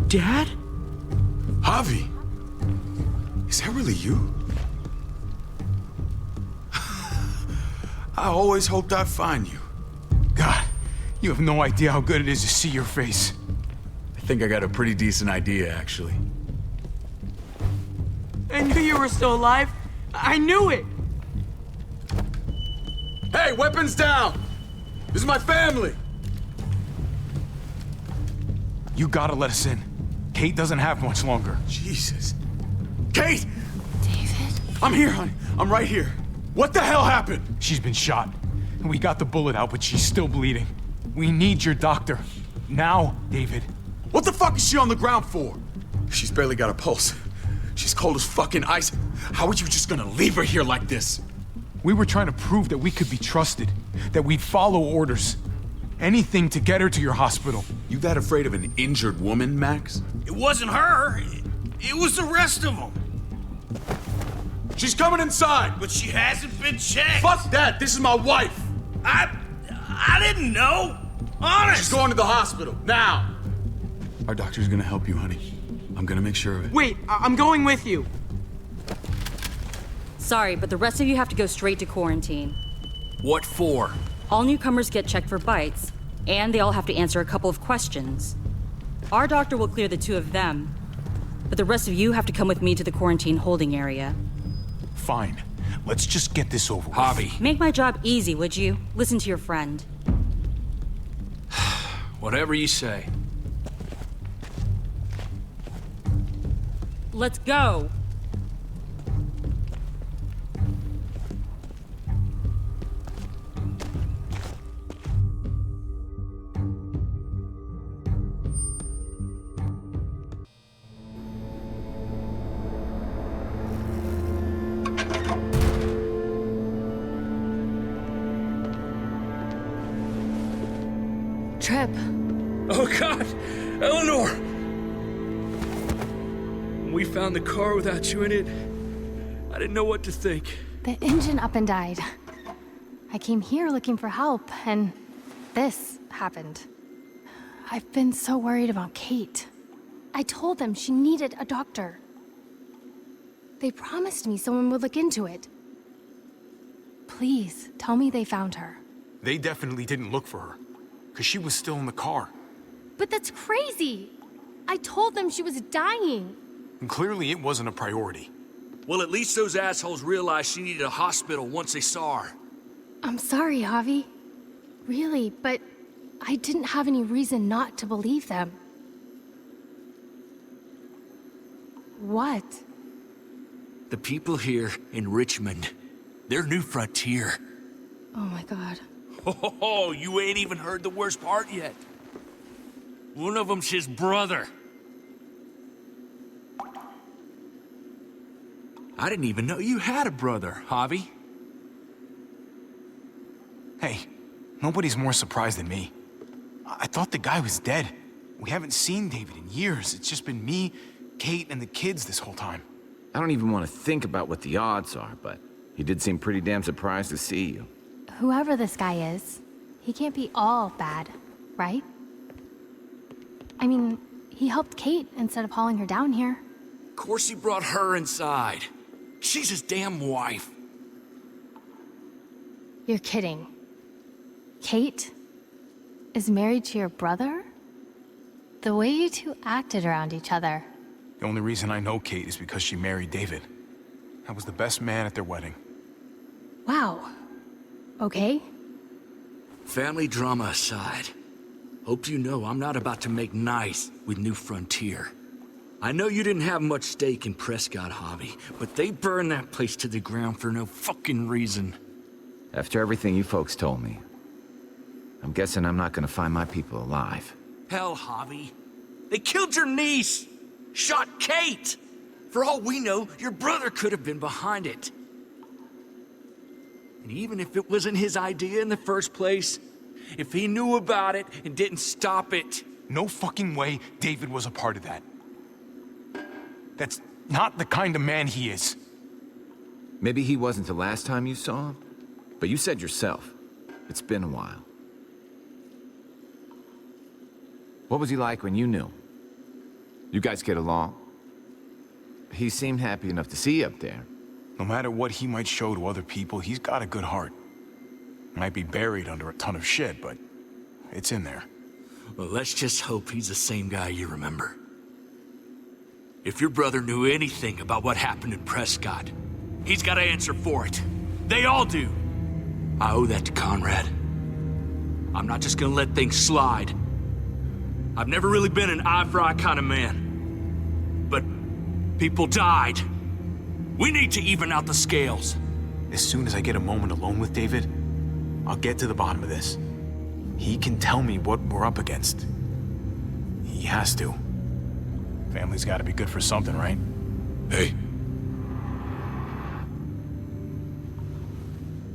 Dad? Javi! Is that really you? I always hoped I'd find you. God, you have no idea how good it is to see your face. I think I got a pretty decent idea, actually. I knew you were still alive. I knew it! Hey, weapons down! This is my family! You gotta let us in. Kate doesn't have much longer. Jesus. Kate! David? I'm here, honey. I'm right here. What the hell happened? She's been shot. And we got the bullet out, but she's still bleeding. We need your doctor. Now, David. What the fuck is she on the ground for? She's barely got a pulse. She's cold as fucking ice. How are you just gonna leave her here like this? We were trying to prove that we could be trusted, that we'd follow orders. Anything to get her to your hospital. You that afraid of an injured woman, Max? It wasn't her. It was the rest of them. She's coming inside! But she hasn't been checked. Fuck that! This is my wife! I didn't know. Honest. She's going to the hospital, now! Our doctor's gonna help you, honey. I'm gonna make sure of it. Wait, I'm going with you. Sorry, but the rest of you have to go straight to quarantine. What for? All newcomers get checked for bites, and they all have to answer a couple of questions. Our doctor will clear the two of them, but the rest of you have to come with me to the quarantine holding area. Fine. Let's just get this over with. Javi. Make my job easy, would you? Listen to your friend. Whatever you say. Let's go! Trip. Oh, God! Eleanor! When we found the car without you in it, I didn't know what to think. The engine up and died. I came here looking for help, and this happened. I've been so worried about Kate. I told them she needed a doctor. They promised me someone would look into it. Please, tell me they found her. They definitely didn't look for her, because she was still in the car. But that's crazy! I told them she was dying! And clearly it wasn't a priority. Well, at least those assholes realized she needed a hospital once they saw her. I'm sorry, Javi. Really, but I didn't have any reason not to believe them. What? The people here in Richmond, their new frontier. Oh my God. Oh, you ain't even heard the worst part yet. One of them's his brother. I didn't even know you had a brother, Javi. Hey, nobody's more surprised than me. I thought the guy was dead. We haven't seen David in years. It's just been me, Kate, and the kids this whole time. I don't even want to think about what the odds are, but he did seem pretty damn surprised to see you. Whoever this guy is, he can't be all bad, right? I mean, he helped Kate instead of hauling her down here. Of course he brought her inside. She's his damn wife. You're kidding. Kate is married to your brother? The way you two acted around each other. The only reason I know Kate is because she married David. I was the best man at their wedding. Wow. Okay. Family drama aside, hope you know I'm not about to make nice with New Frontier. I know you didn't have much stake in Prescott, Javi, but they burned that place to the ground for no fucking reason. After everything you folks told me, I'm guessing I'm not gonna find my people alive. Hell, Javi. They killed your niece! Shot Kate! For all we know, your brother could have been behind it. And even if it wasn't his idea in the first place, if he knew about it and didn't stop it... No fucking way David was a part of that. That's not the kind of man he is. Maybe he wasn't the last time you saw him, but you said yourself, it's been a while. What was he like when you knew? You guys get along? He seemed happy enough to see you up there. No matter what he might show to other people, he's got a good heart. Might be buried under a ton of shit, but it's in there. Well, let's just hope he's the same guy you remember. If your brother knew anything about what happened in Prescott, he's got to answer for it. They all do. I owe that to Conrad. I'm not just gonna let things slide. I've never really been an eye-for-eye kind of man. But people died. We need to even out the scales. As soon as I get a moment alone with David, I'll get to the bottom of this. He can tell me what we're up against. He has to. Family's gotta be good for something, right? Hey.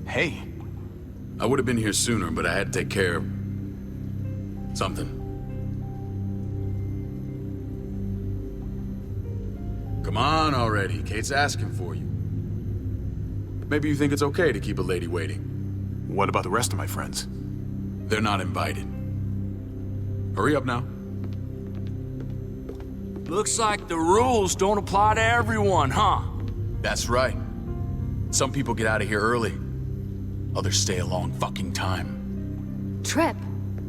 Hey. I would have been here sooner, but I had to take care of something. Come on already. Kate's asking for you. Maybe you think it's okay to keep a lady waiting. What about the rest of my friends? They're not invited. Hurry up now. Looks like the rules don't apply to everyone, huh? That's right. Some people get out of here early. Others stay a long fucking time. Trip,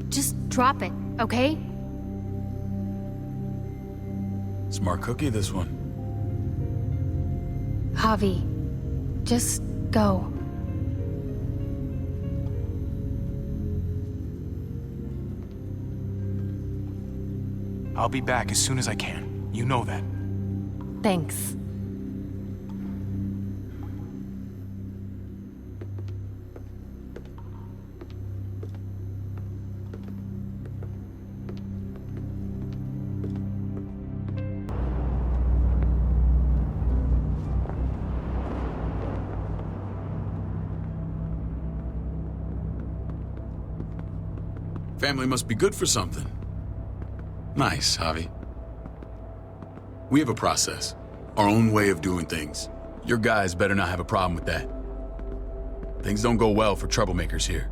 just drop it, okay? Smart cookie, this one. Javi, just go. I'll be back as soon as I can. You know that. Thanks. Family must be good for something. Nice, Javi. We have a process, our own way of doing things. Your guys better not have a problem with that. Things don't go well for troublemakers here.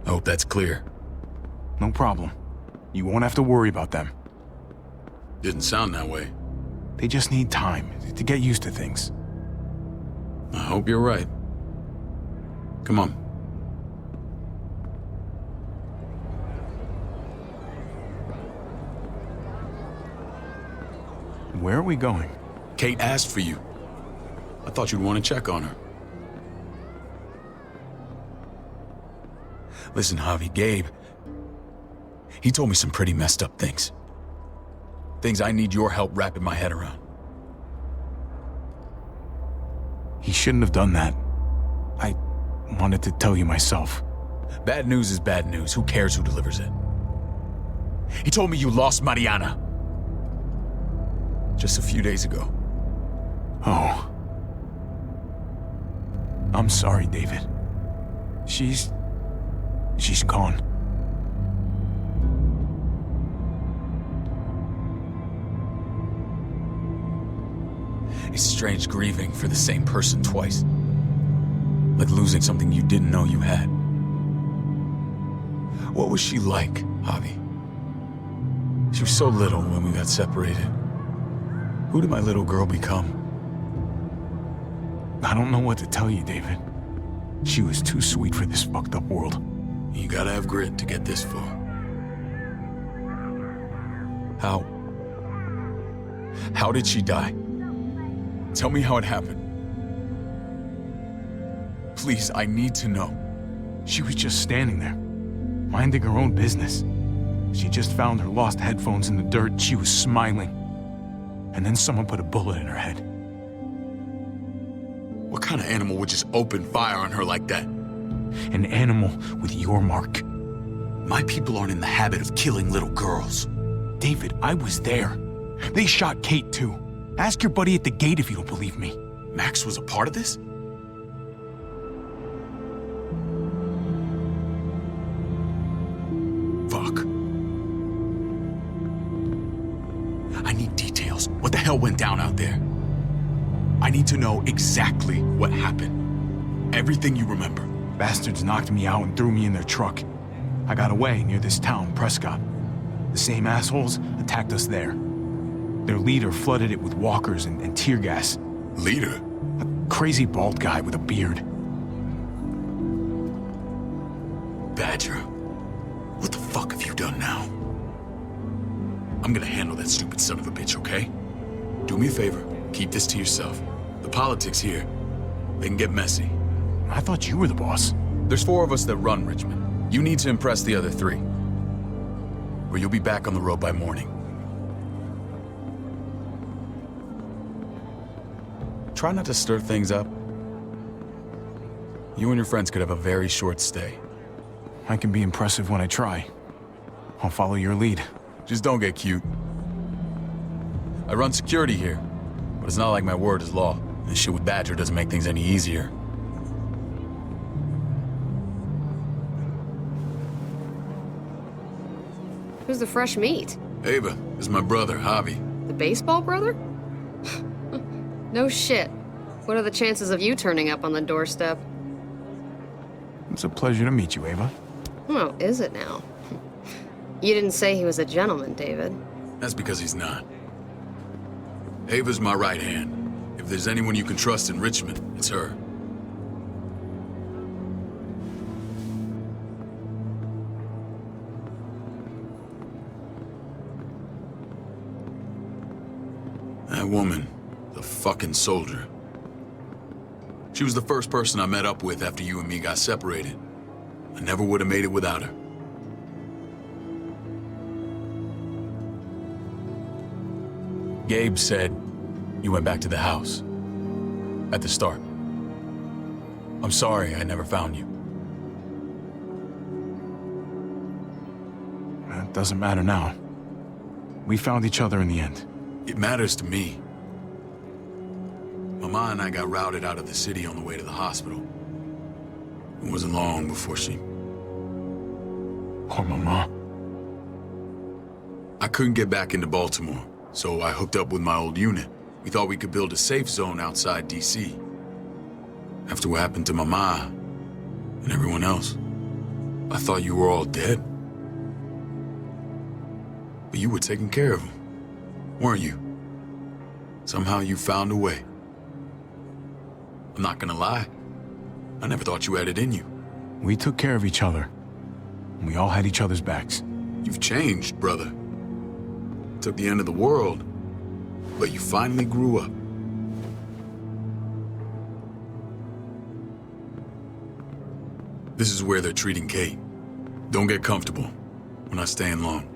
I hope that's clear. No problem. You won't have to worry about them. Didn't sound that way. They just need time to get used to things. I hope you're right. Come on. Where are we going? Kate asked for you. I thought you'd want to check on her. Listen, Javi, Gabe, he told me some pretty messed up things. Things I need your help wrapping my head around. He shouldn't have done that. I wanted to tell you myself. Bad news is bad news. Who cares who delivers it? He told me you lost Mariana. Just a few days ago. Oh. I'm sorry, David. She's gone. It's strange grieving for the same person twice. Like losing something you didn't know you had. What was she like, Javi? She was so little when we got separated. Who did my little girl become? I don't know what to tell you, David. She was too sweet for this fucked up world. You gotta have grit to get this far. How did she die? Tell me how it happened. Please, I need to know. She was just standing there, minding her own business. She just found her lost headphones in the dirt. She was smiling. And then someone put a bullet in her head. What kind of animal would just open fire on her like that? An animal with your mark. My people aren't in the habit of killing little girls. David, I was there. They shot Kate too. Ask your buddy at the gate if you don't believe me. Max was a part of this? Fuck. I need details. What the hell went down out there? I need to know exactly what happened. Everything you remember. Bastards knocked me out and threw me in their truck. I got away near this town, Prescott. The same assholes attacked us there. Their leader flooded it with walkers and tear gas. Leader? A crazy bald guy with a beard. Badger, what the fuck have you done now? I'm gonna handle that stupid son of a bitch, okay? Do me a favor, keep this to yourself. The politics here, they can get messy. I thought you were the boss. There's 4 of us that run Richmond. You need to impress the other 3. Or you'll be back on the road by morning. Try not to stir things up. You and your friends could have a very short stay. I can be impressive when I try. I'll follow your lead. Just don't get cute. I run security here, but it's not like my word is law. This shit with Badger doesn't make things any easier. Who's the fresh meat? Ava, this is my brother, Javi. The baseball brother? No shit. What are the chances of you turning up on the doorstep? It's a pleasure to meet you, Ava. Oh, is it now? You didn't say he was a gentleman, David. That's because he's not. Ava's my right hand. If there's anyone you can trust in Richmond, it's her. That woman, the fucking soldier. She was the first person I met up with after you and me got separated. I never would have made it without her. Gabe said you went back to the house. At the start. I'm sorry I never found you. That doesn't matter now. We found each other in the end. It matters to me. Mama and I got routed out of the city on the way to the hospital. It wasn't long before she... Poor Mama. I couldn't get back into Baltimore, so I hooked up with my old unit. We thought we could build a safe zone outside D.C. After what happened to Mama and everyone else, I thought you were all dead. But you were taking care of them, weren't you? Somehow you found a way. I'm not gonna lie. I never thought you had it in you. We took care of each other. We all had each other's backs. You've changed, brother. Took the end of the world, but you finally grew up. This is where they're treating Kate. Don't get comfortable. We're not staying long.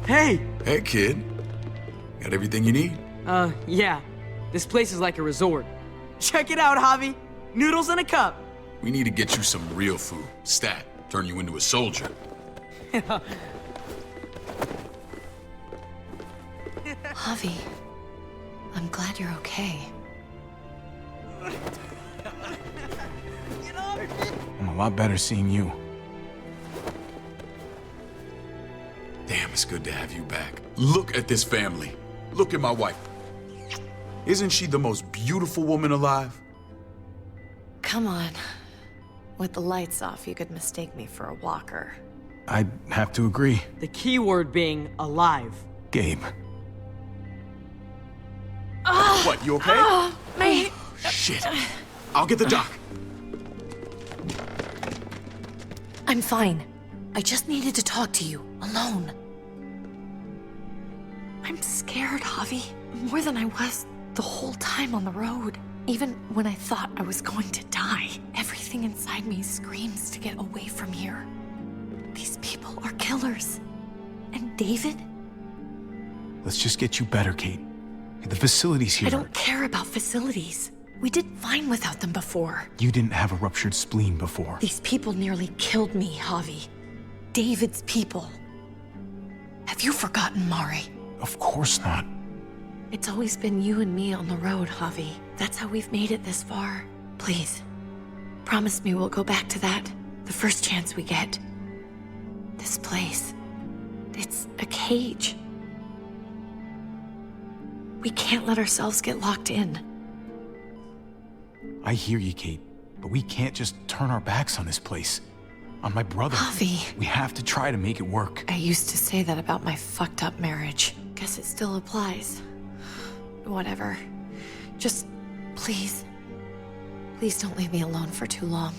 Hey! Hey, kid. Got everything you need? Yeah. This place is like a resort. Check it out, Javi. Noodles in a cup. We need to get you some real food. Stat. Turn you into a soldier. Javi, I'm glad you're okay. I'm a lot better seeing you. Damn, it's good to have you back. Look at this family. Look at my wife. Isn't she the most beautiful woman alive? Come on. With the lights off, you could mistake me for a walker. I'd have to agree. The key word being alive. Gabe. What, you okay? My... Shit. I'll get the doc. I'm fine. I just needed to talk to you, alone. I'm scared, Javi. More than I was the whole time on the road. Even when I thought I was going to die, everything inside me screams to get away from here. These people are killers. And David? Let's just get you better, Kate. The facilities here... I don't care about facilities. We did fine without them before. You didn't have a ruptured spleen before. These people nearly killed me, Javi. David's people. Have you forgotten, Mari? Of course not. It's always been you and me on the road, Javi. That's how we've made it this far. Please, promise me we'll go back to that the first chance we get. This place. It's a cage. We can't let ourselves get locked in. I hear you, Kate, but we can't just turn our backs on this place. On my brother. Javi. We have to try to make it work. I used to say that about my fucked up marriage. Guess it still applies. Whatever. Just, please. Please don't leave me alone for too long.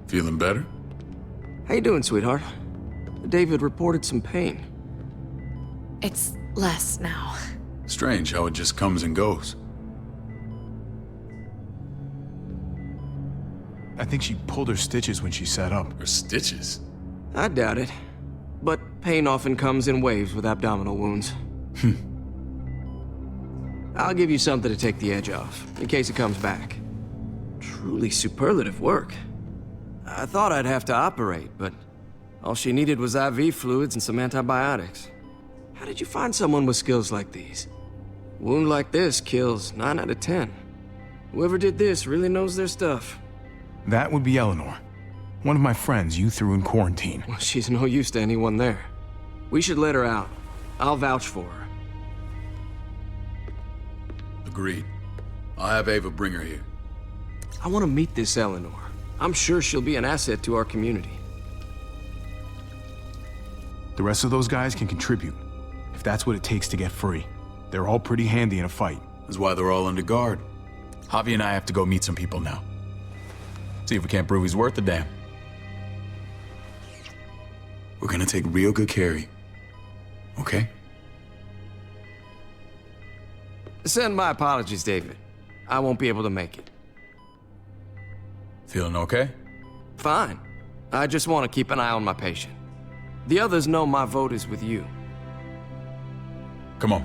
Feeling better? How you doing, sweetheart? David reported some pain. It's less now. Strange how it just comes and goes. I think she pulled her stitches when she sat up. Her stitches? I doubt it. But pain often comes in waves with abdominal wounds. I'll give you something to take the edge off, in case it comes back. Truly superlative work. I thought I'd have to operate, but all she needed was IV fluids and some antibiotics. How did you find someone with skills like these? A wound like this kills 9 out of 10. Whoever did this really knows their stuff. That would be Eleanor. One of my friends you threw in quarantine. Well, she's no use to anyone there. We should let her out. I'll vouch for her. Agreed. I'll have Ava bring her here. I want to meet this Eleanor. I'm sure she'll be an asset to our community. The rest of those guys can contribute, if that's what it takes to get free. They're all pretty handy in a fight. That's why they're all under guard. Javi and I have to go meet some people now. See if we can't prove he's worth a damn. We're gonna take real good care of you. Okay? Send my apologies, David. I won't be able to make it. Feeling okay? Fine. I just want to keep an eye on my patient. The others know my vote is with you. Come on.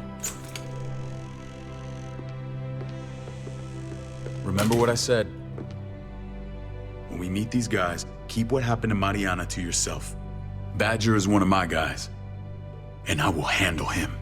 Remember what I said. When we meet these guys, keep what happened to Mariana to yourself. Badger is one of my guys, and I will handle him.